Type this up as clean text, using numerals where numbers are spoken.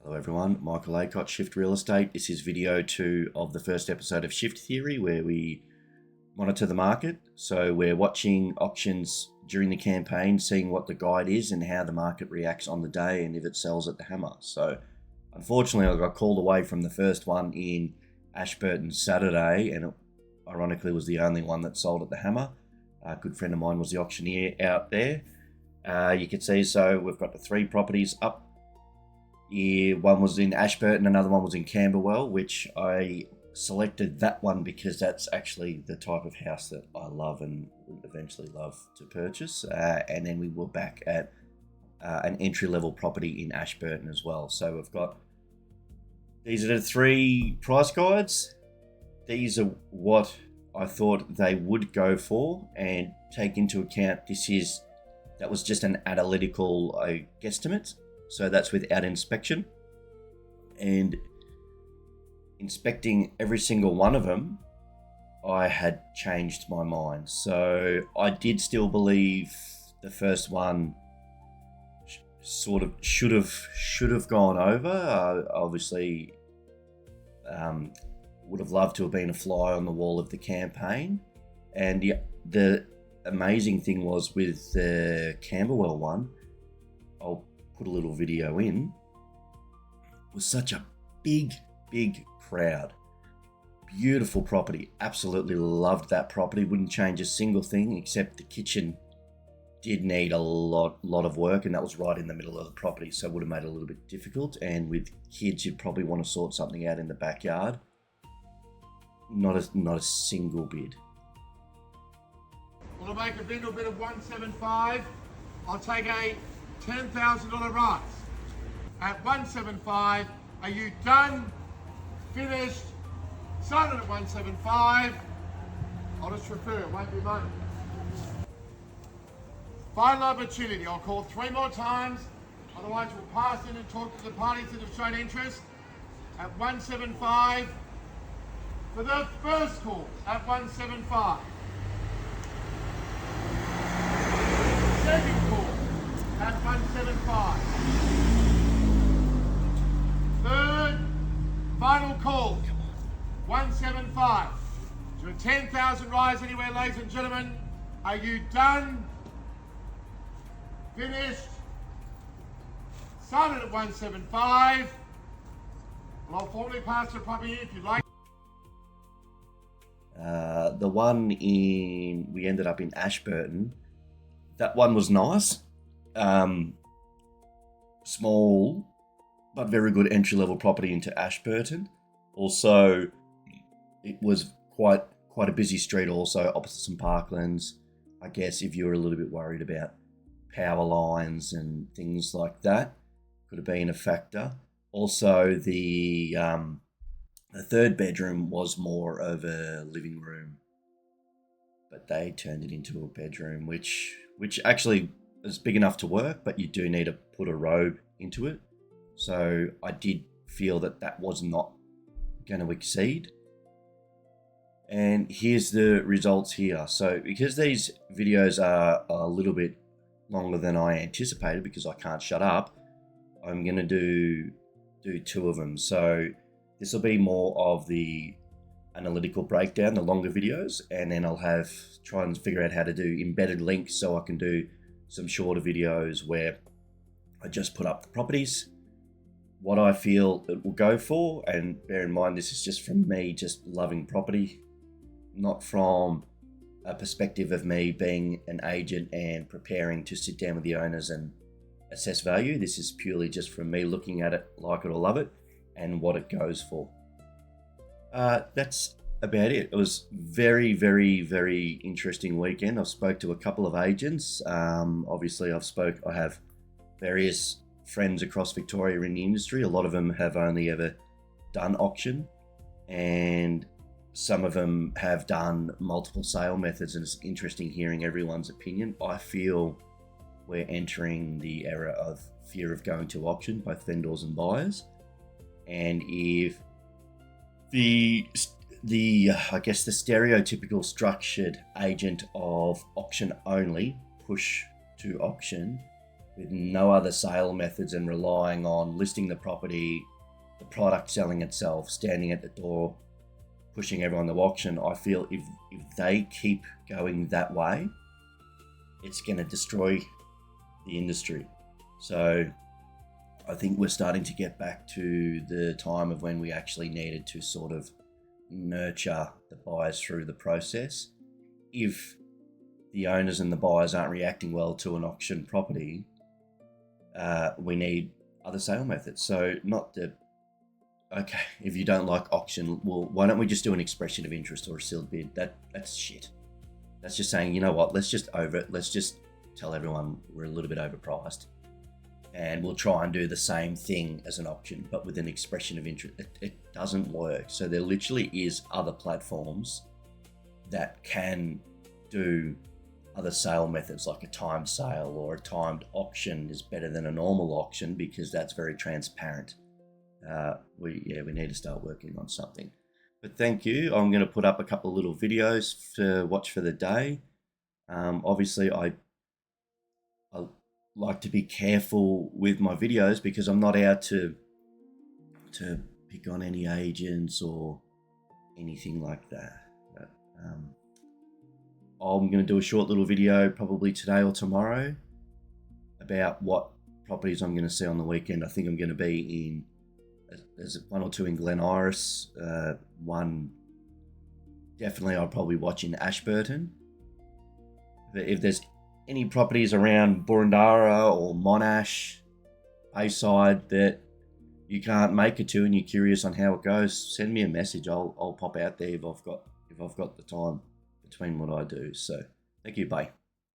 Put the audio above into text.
Hello everyone, Michael Acott, Shift Real Estate. This is video 2 of the first episode of Shift Theory, where we monitor the market. So we're watching auctions during the campaign, seeing what the guide is and how the market reacts on the day and if it sells at the hammer. So unfortunately I got called away from the first one in Ashburton Saturday, and it ironically was the only one that sold at the hammer. A good friend of mine was the auctioneer out there. You can see, so we've got the 3 properties up. One was in Ashburton, another one was in Camberwell, which I selected that one because that's actually the type of house that I love and would eventually love to purchase. And then we were back at an entry-level property in Ashburton as well. So we've got, these are the 3 price guides. These are what I thought they would go for, and take into account that was just an analytical guesstimate. So that's without inspection, and inspecting every single one of them, I had changed my mind. So I did still believe the first one sort of should have gone over. Obviously, would have loved to have been a fly on the wall of the campaign. And the amazing thing was with the Camberwell one, I'll put a little video in, was such a big crowd. Beautiful property. Absolutely loved that property. Wouldn't change a single thing, except the kitchen did need a lot of work, and that was right in the middle of the property, so it would have made it a little bit difficult. And with kids, you'd probably want to sort something out in the backyard. Not a single bid. Well, I'll make a bid of 175. I'll take a $10,000 rise. At 175, are you done? Finished? Started at 175. I'll just refer, it won't be money. Final opportunity. I'll call 3 more times. Otherwise, we'll pass in and talk to the parties that have shown interest. At 175. For the first call, at 175. Second call, at 175. Third, final call, 175. To a 10,000 rise anywhere, ladies and gentlemen. Are you done? Finished? Started at 175. Well, I'll formally pass the property if you'd like. The one we ended up in Ashburton, that one was nice. Small, but very good entry-level property into Ashburton. Also, it was quite a busy street also, opposite some parklands. I guess if you were a little bit worried about power lines and things like that, could have been a factor. Also, the 3rd bedroom was more of a living room, but they turned it into a bedroom, which actually is big enough to work, but you do need to put a robe into it. So I did feel that was not going to exceed. And here's the results here. So because these videos are a little bit longer than I anticipated, because I can't shut up, I'm going to do 2 of them. So this will be more of the analytical breakdown, the longer videos, and then I'll try and figure out how to do embedded links, so I can do some shorter videos where I just put up the properties, what I feel it will go for. And bear in mind, this is just from me just loving property, not from a perspective of me being an agent and preparing to sit down with the owners and assess value. This is purely just from me looking at it, like it or love it, and what it goes for. That's about it. It was very interesting weekend. I've spoke to a couple of agents. Obviously I have various friends across Victoria in the industry. A lot of them have only ever done auction, and some of them have done multiple sale methods, and it's interesting hearing everyone's opinion. I feel we're entering the era of fear of going to auction, both vendors and buyers. And if the I guess the stereotypical structured agent of auction only push to auction, with no other sale methods and relying on listing the property, the product selling itself, standing at the door, pushing everyone to auction, I feel if they keep going that way, it's going to destroy the industry. So I think we're starting to get back to the time of when we actually needed to sort of nurture the buyers through the process. If the owners and the buyers aren't reacting well to an auction property, we need other sale methods. So not the, okay, if you don't like auction, well, why don't we just do an expression of interest or a sealed bid? That's shit. That's just saying, you know what, let's just tell everyone we're a little bit overpriced, and we'll try and do the same thing as an auction, but with an expression of interest. It doesn't work. So there literally is other platforms that can do other sale methods, like a timed sale or a timed auction is better than a normal auction because that's very transparent. We need to start working on something. But thank you. I'm going to put up a couple of little videos to watch for the day. Obviously, I like to be careful with my videos because I'm not out to pick on any agents or anything like that. But, I'm going to do a short little video probably today or tomorrow about what properties I'm going to see on the weekend. I think I'm going to be in, there's one or two in Glen Iris, one definitely I'll probably watch in Ashburton. But if there's any properties around Boroondara or Monash, Bayside that you can't make it to and you're curious on how it goes, send me a message. I'll pop out there if I've got the time between what I do. So thank you, bye.